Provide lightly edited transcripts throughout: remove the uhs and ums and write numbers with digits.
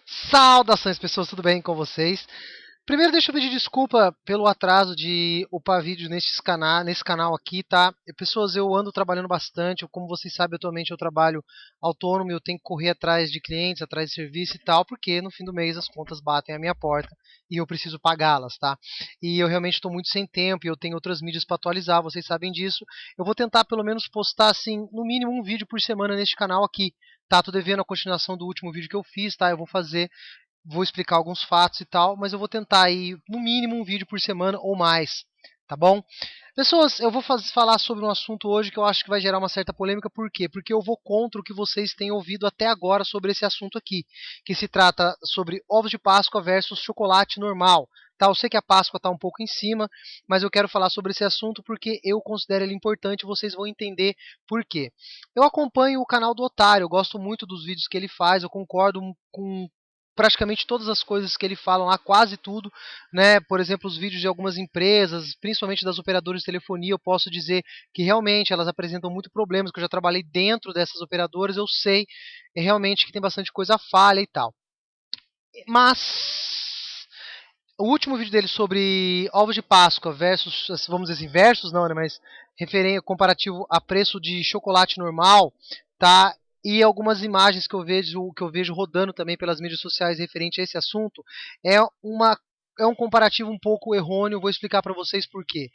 Saudações, pessoas, tudo bem com vocês? Primeiro, deixa eu pedir desculpa pelo atraso de upar vídeo nesse canal aqui, tá? Pessoas, eu ando trabalhando bastante, como vocês sabem, atualmente eu trabalho autônomo e eu tenho que correr atrás de clientes, atrás de serviço e tal, porque no fim do mês as contas batem à minha porta e eu preciso pagá-las, tá? E eu realmente estou muito sem tempo e eu tenho outras mídias para atualizar, vocês sabem disso. Eu vou tentar pelo menos postar, assim, no mínimo um vídeo por semana neste canal aqui. Tá, tô devendo a continuação do último vídeo que eu fiz, tá? Eu vou explicar alguns fatos e tal, mas eu vou tentar aí, no mínimo, um vídeo por semana ou mais, tá bom? Pessoas, eu vou falar sobre um assunto hoje que eu acho que vai gerar uma certa polêmica, por quê? Porque eu vou contra o que vocês têm ouvido até agora sobre esse assunto aqui, que se trata sobre ovos de Páscoa versus chocolate normal. Tá, eu sei que a Páscoa está um pouco em cima, mas eu quero falar sobre esse assunto porque eu considero ele importante e vocês vão entender por quê. Eu acompanho o canal do Otário, eu gosto muito dos vídeos que ele faz, eu concordo com praticamente todas as coisas que ele fala lá, quase tudo, né? Por exemplo, os vídeos de algumas empresas, principalmente das operadoras de telefonia, eu posso dizer que realmente elas apresentam muito problemas, que eu já trabalhei dentro dessas operadoras, eu sei realmente que tem bastante coisa falha e tal. Mas o último vídeo dele sobre ovos de Páscoa versus, vamos dizer assim, versus não, né, mas referente comparativo a preço de chocolate normal, tá? E algumas imagens que eu vejo rodando também pelas mídias sociais referente a esse assunto é uma é um comparativo um pouco errôneo, vou explicar para vocês por quê.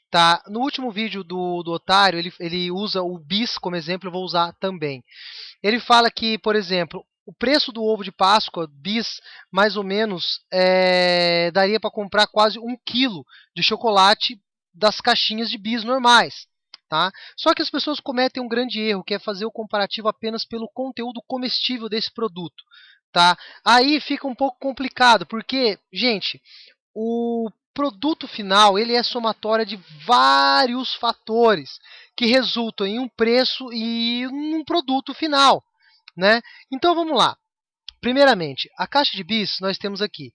Tá? No último vídeo do Otário, ele usa o bis como exemplo, eu vou usar também. Ele fala que, por exemplo, o preço do ovo de Páscoa, bis, mais ou menos, daria para comprar quase 1 quilo de chocolate das caixinhas de bis normais. Tá? Só que as pessoas cometem um grande erro, que é fazer o comparativo apenas pelo conteúdo comestível desse produto. Tá? Aí fica um pouco complicado, porque, gente, o produto final ele é somatória de vários fatores que resultam em um preço e um produto final, né? Então vamos lá. Primeiramente, a caixa de bis nós temos aqui.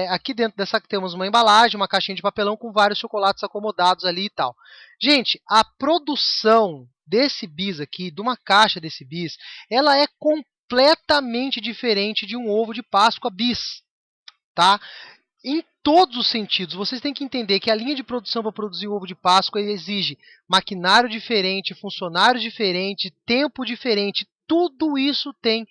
Aqui dentro dessa temos uma embalagem, uma caixinha de papelão com vários chocolates acomodados ali e tal. Gente, a produção desse bis aqui, de uma caixa desse bis, ela é completamente diferente de um ovo de Páscoa bis, tá? Em todos os sentidos. Vocês têm que entender que a linha de produção para produzir o ovo de Páscoa exige maquinário diferente, funcionário diferente, tempo diferente. Tudo isso tem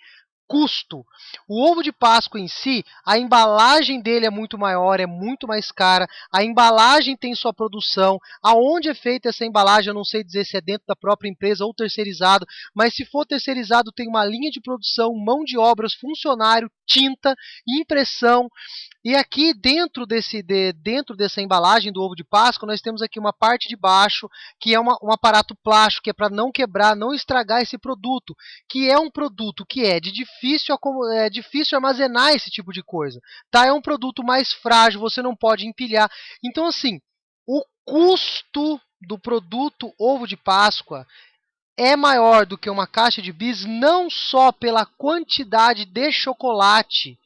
custo. O ovo de Páscoa em si, a embalagem dele é muito maior, é muito mais cara. A embalagem tem sua produção. Aonde é feita essa embalagem, eu não sei dizer se é dentro da própria empresa ou terceirizado, mas se for terceirizado, tem uma linha de produção, mão de obras, funcionário, tinta, impressão. E aqui dentro dessa embalagem do ovo de Páscoa, nós temos aqui uma parte de baixo, que é um aparato plástico, que é para não quebrar, não estragar esse produto, que é um produto que é difícil armazenar esse tipo de coisa. Tá? É um produto mais frágil, você não pode empilhar. Então, assim, o custo do produto ovo de Páscoa é maior do que uma caixa de bis, não só pela quantidade de chocolate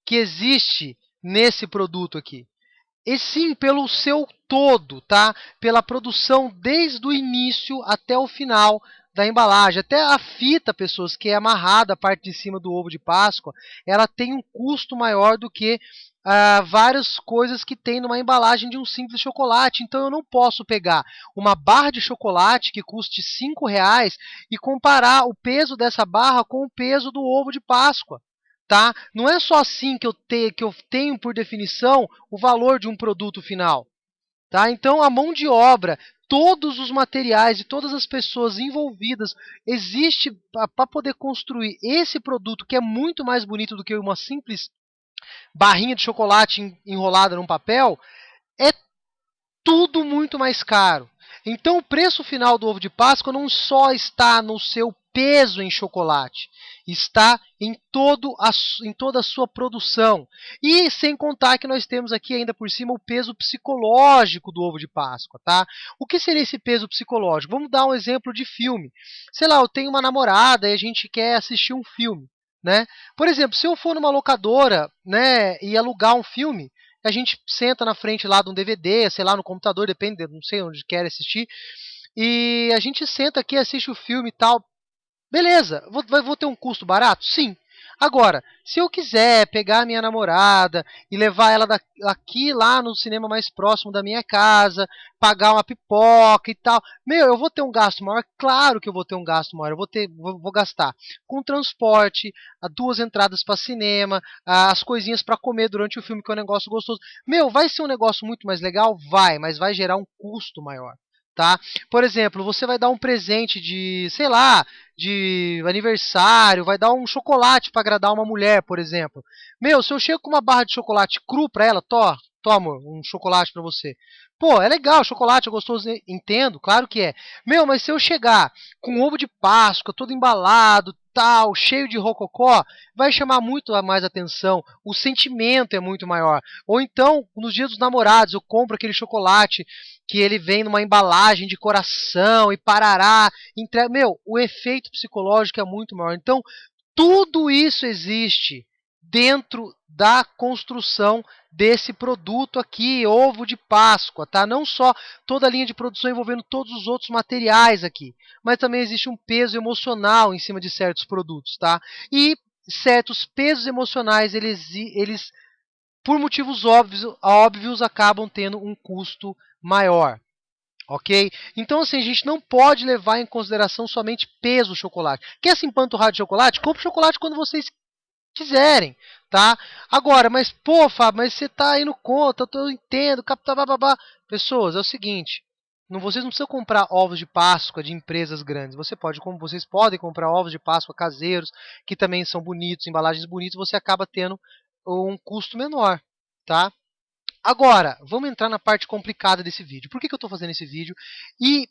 que existe nesse produto aqui, e sim pelo seu todo, tá? Pela produção desde o início até o final da embalagem. Até a fita, pessoas, que é amarrada a parte de cima do ovo de Páscoa, ela tem um custo maior do que várias coisas que tem numa embalagem de um simples chocolate. Então eu não posso pegar uma barra de chocolate que custe R$ 5 e comparar o peso dessa barra com o peso do ovo de Páscoa. Tá? Não é só assim que eu tenho por definição o valor de um produto final. Tá? Então a mão de obra, todos os materiais e todas as pessoas envolvidas existe para poder construir esse produto que é muito mais bonito do que uma simples barrinha de chocolate enrolada num papel, é tudo muito mais caro. Então o preço final do ovo de Páscoa não só está no seu peso em chocolate, está em toda a sua produção. E sem contar que nós temos aqui ainda por cima o peso psicológico do ovo de Páscoa, tá? O que seria esse peso psicológico? Vamos dar um exemplo de filme. Sei lá, eu tenho uma namorada e a gente quer assistir um filme, né? Por exemplo, se eu for numa locadora, né, e alugar um filme, a gente senta na frente lá de um DVD, sei lá, no computador, depende, não sei onde quer assistir, e a gente senta aqui, assiste o filme e tal. Beleza, vou ter um custo barato? Sim. Agora, se eu quiser pegar a minha namorada e levar ela daqui lá no cinema mais próximo da minha casa, pagar uma pipoca e tal, meu, eu vou ter um gasto maior? Claro que eu vou ter um gasto maior. Eu vou gastar com transporte, duas entradas para cinema, as coisinhas para comer durante o filme, que é um negócio gostoso. Meu, vai ser um negócio muito mais legal? Vai, mas vai gerar um custo maior. Tá? Por exemplo, você vai dar um presente de, sei lá, de aniversário, vai dar um chocolate para agradar uma mulher, por exemplo. Meu, se eu chego com uma barra de chocolate cru para ela, toma um chocolate para você. Pô, é legal, chocolate é gostoso, entendo, claro que é. Meu, mas se eu chegar com ovo de Páscoa, todo embalado, tal, cheio de rococó, vai chamar muito mais atenção. O sentimento é muito maior. Ou então, nos dias dos namorados, eu compro aquele chocolate que ele vem numa embalagem de coração e parará. Meu, o efeito psicológico é muito maior. Então, tudo isso existe dentro da construção desse produto aqui, ovo de Páscoa, tá? Não só toda a linha de produção envolvendo todos os outros materiais aqui, mas também existe um peso emocional em cima de certos produtos, tá? E certos pesos emocionais, eles por motivos óbvios acabam tendo um custo maior. Ok? Então, assim, a gente não pode levar em consideração somente peso do chocolate. Quer se empanturrar de chocolate? Compre chocolate quando vocês quiserem, tá? Agora, mas, pô, Fábio, mas você tá indo contra, eu entendo, capital, bababá. Pessoas, é o seguinte, vocês não precisam comprar ovos de Páscoa de empresas grandes. Vocês podem comprar ovos de Páscoa caseiros, que também são bonitos, embalagens bonitas, você acaba tendo um custo menor, tá? Agora, vamos entrar na parte complicada desse vídeo. Por que eu estou fazendo esse vídeo? E,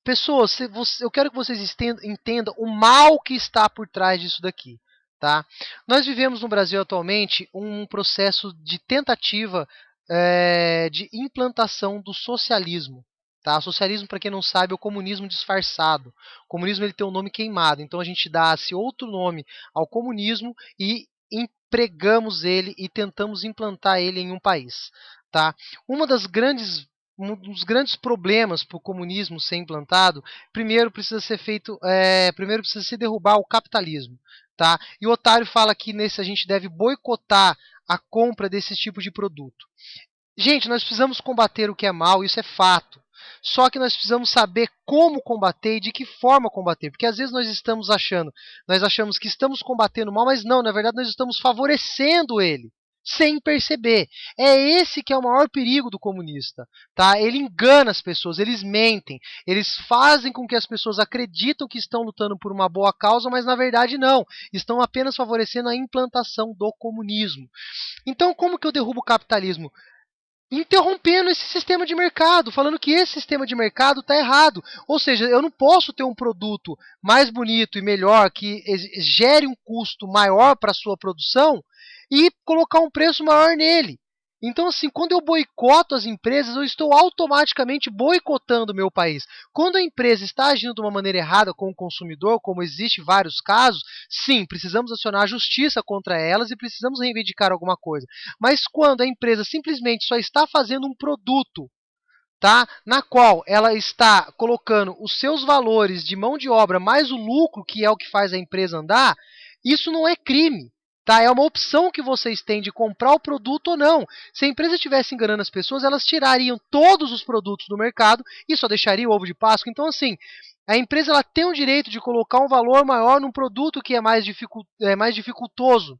pessoas, eu quero que vocês entendam o mal que está por trás disso daqui. Tá? Nós vivemos no Brasil atualmente um processo de tentativa de implantação do socialismo. Tá? Socialismo, para quem não sabe, é o comunismo disfarçado. O comunismo ele tem um nome queimado, então a gente dá-se outro nome ao comunismo e empregamos ele e tentamos implantar ele em um país. Tá? Um dos grandes problemas para o comunismo ser implantado, primeiro precisa se derrubar o capitalismo. Tá? E o Otário fala que nesse a gente deve boicotar a compra desse tipo de produto. Gente, nós precisamos combater o que é mal, isso é fato. Só que nós precisamos saber como combater e de que forma combater. Porque às vezes nós achamos que estamos combatendo o mal, mas não, na verdade nós estamos favorecendo ele, sem perceber. É esse que é o maior perigo do comunista. Tá? Ele engana as pessoas, eles mentem, eles fazem com que as pessoas acreditam que estão lutando por uma boa causa, mas na verdade não. Estão apenas favorecendo a implantação do comunismo. Então, como que eu derrubo o capitalismo? Interrompendo esse sistema de mercado, falando que esse sistema de mercado está errado. Ou seja, eu não posso ter um produto mais bonito e melhor que gere um custo maior para a sua produção e colocar um preço maior nele. Então, assim, quando eu boicoto as empresas, eu estou automaticamente boicotando o meu país. Quando a empresa está agindo de uma maneira errada com o consumidor, como existe vários casos, sim, precisamos acionar a justiça contra elas e precisamos reivindicar alguma coisa. Mas quando a empresa simplesmente só está fazendo um produto, tá, na qual ela está colocando os seus valores de mão de obra mais o lucro, que é o que faz a empresa andar, isso não é crime. Tá? É uma opção que vocês têm de comprar o produto ou não. Se a empresa estivesse enganando as pessoas, elas tirariam todos os produtos do mercado e só deixaria o ovo de Páscoa. Então, assim, a empresa ela tem o direito de colocar um valor maior num produto que é mais dificultoso.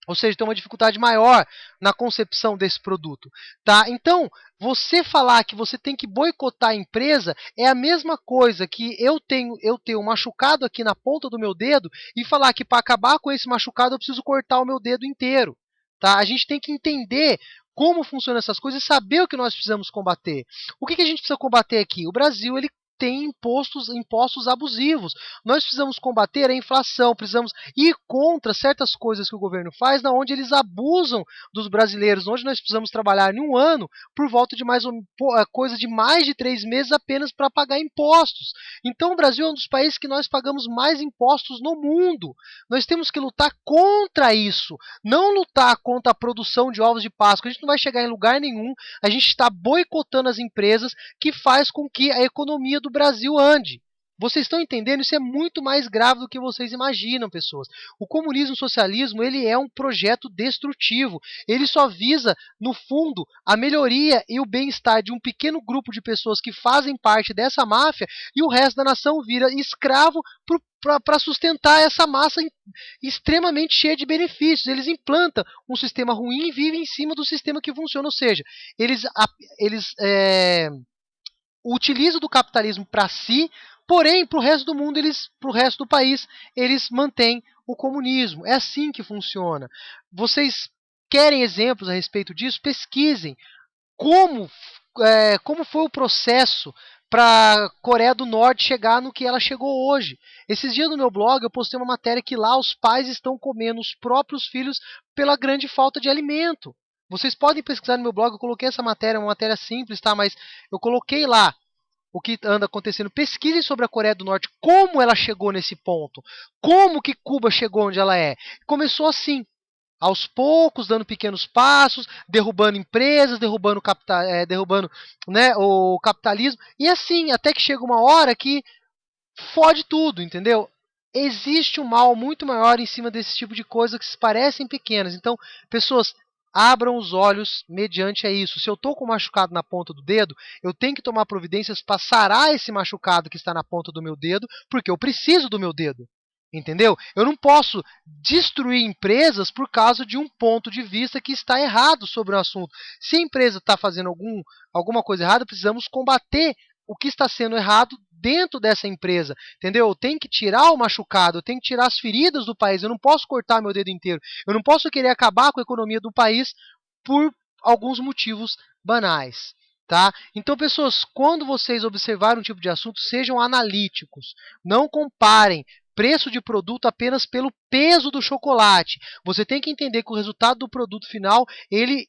Ou seja, tem uma dificuldade maior na concepção desse produto. Tá? Então, você falar que você tem que boicotar a empresa é a mesma coisa que eu tenho um machucado aqui na ponta do meu dedo e falar que para acabar com esse machucado eu preciso cortar o meu dedo inteiro. Tá? A gente tem que entender como funcionam essas coisas e saber o que nós precisamos combater. O que a gente precisa combater aqui? O Brasil ele tem impostos abusivos. Nós precisamos combater a inflação, precisamos ir contra certas coisas que o governo faz, na onde eles abusam dos brasileiros, onde nós precisamos trabalhar em um ano por volta de coisa de mais de 3 meses apenas para pagar impostos. Então o Brasil é um dos países que nós pagamos mais impostos no mundo. Nós temos que lutar contra isso, não lutar contra a produção de ovos de Páscoa. A gente não vai chegar em lugar nenhum, a gente está boicotando as empresas que faz com que a economia do Brasil ande. Vocês estão entendendo? Isso é muito mais grave do que vocês imaginam, pessoas. O comunismo e o socialismo, ele é um projeto destrutivo. Ele só visa, no fundo, a melhoria e o bem-estar de um pequeno grupo de pessoas que fazem parte dessa máfia e o resto da nação vira escravo para sustentar essa massa extremamente cheia de benefícios. Eles implantam um sistema ruim e vivem em cima do sistema que funciona. Ou seja, eles utilizam do capitalismo para si, porém, para o resto do mundo, para o resto do país, eles mantêm o comunismo. É assim que funciona. Vocês querem exemplos a respeito disso? Pesquisem como, como foi o processo para a Coreia do Norte chegar no que ela chegou hoje. Esses dias no meu blog eu postei uma matéria que lá os pais estão comendo os próprios filhos pela grande falta de alimento. Vocês podem pesquisar no meu blog, eu coloquei essa matéria, uma matéria simples, tá? Mas eu coloquei lá o que anda acontecendo. Pesquisem sobre a Coreia do Norte, como ela chegou nesse ponto, como que Cuba chegou onde ela é. Começou assim, aos poucos, dando pequenos passos, derrubando empresas, derrubando né, o capitalismo, e assim, até que chega uma hora que fode tudo, entendeu? Existe um mal muito maior em cima desse tipo de coisa que se parecem pequenas. Então, pessoas, abram os olhos mediante a isso. Se eu estou com um machucado na ponta do dedo, eu tenho que tomar providências para sarar esse machucado que está na ponta do meu dedo, porque eu preciso do meu dedo. Entendeu? Eu não posso destruir empresas por causa de um ponto de vista que está errado sobre o assunto. Se a empresa está fazendo alguma coisa errada, precisamos combater o que está sendo errado dentro dessa empresa, entendeu? Eu tenho que tirar o machucado, eu tenho que tirar as feridas do país, eu não posso cortar meu dedo inteiro, eu não posso querer acabar com a economia do país por alguns motivos banais. Tá? Então, pessoas, quando vocês observarem um tipo de assunto, sejam analíticos. Não comparem preço de produto apenas pelo peso do chocolate. Você tem que entender que o resultado do produto final, ele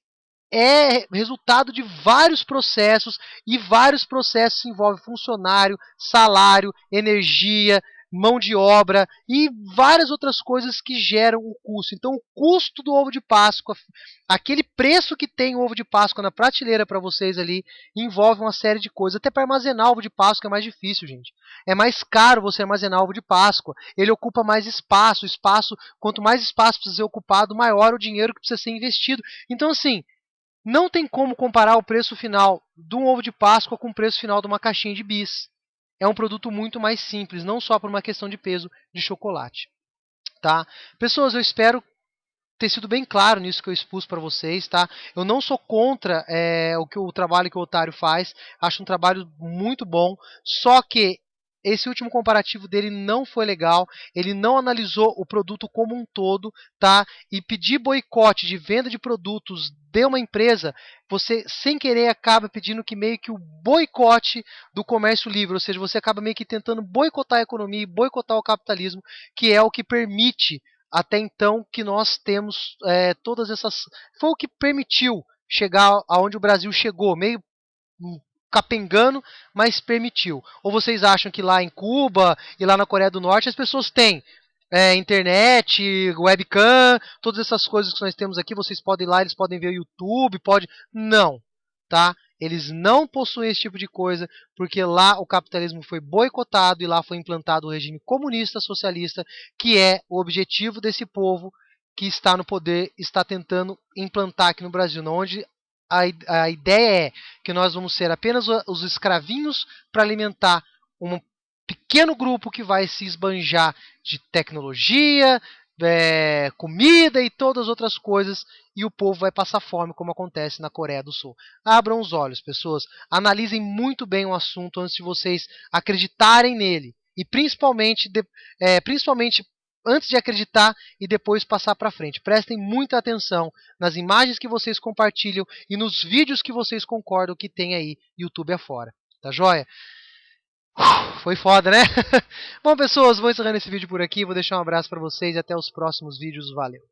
é resultado de vários processos, e vários processos envolvem funcionário, salário, energia, mão de obra e várias outras coisas que geram o custo. Então, o custo do ovo de Páscoa, aquele preço que tem o ovo de Páscoa na prateleira para vocês ali, envolve uma série de coisas. Até para armazenar ovo de Páscoa é mais difícil, gente. É mais caro você armazenar ovo de Páscoa. Ele ocupa mais espaço. Quanto mais espaço precisa ser ocupado, maior o dinheiro que precisa ser investido. Então, assim, não tem como comparar o preço final de um ovo de Páscoa com o preço final de uma caixinha de bis. É um produto muito mais simples, não só por uma questão de peso de chocolate. Tá? Pessoas, eu espero ter sido bem claro nisso que eu expus para vocês, tá? Eu não sou contra o trabalho que o Otário faz, acho um trabalho muito bom, só que esse último comparativo dele não foi legal, ele não analisou o produto como um todo, tá? E pedir boicote de venda de produtos de uma empresa, você sem querer acaba pedindo que meio que o boicote do comércio livre, ou seja, você acaba meio que tentando boicotar a economia e boicotar o capitalismo, que é o que permite até então que nós temos todas essas. Foi o que permitiu chegar aonde o Brasil chegou, meio capengando, mas permitiu. Ou vocês acham que lá em Cuba e lá na Coreia do Norte as pessoas têm internet, webcam, todas essas coisas que nós temos aqui, vocês podem ir lá, eles podem ver o YouTube, pode. Não, tá? Eles não possuem esse tipo de coisa, porque lá o capitalismo foi boicotado e lá foi implantado o regime comunista socialista, que é o objetivo desse povo que está no poder, está tentando implantar aqui no Brasil, onde a ideia é que nós vamos ser apenas os escravinhos para alimentar um pequeno grupo que vai se esbanjar de tecnologia, comida e todas as outras coisas, e o povo vai passar fome, como acontece na Coreia do Sul. Abram os olhos, pessoas. Analisem muito bem o assunto antes de vocês acreditarem nele. E principalmente antes de acreditar e depois passar para frente. Prestem muita atenção nas imagens que vocês compartilham e nos vídeos que vocês concordam que tem aí YouTube afora. Tá joia? Foi foda, né? Bom, pessoas, vou encerrando esse vídeo por aqui. Vou deixar um abraço para vocês e até os próximos vídeos. Valeu!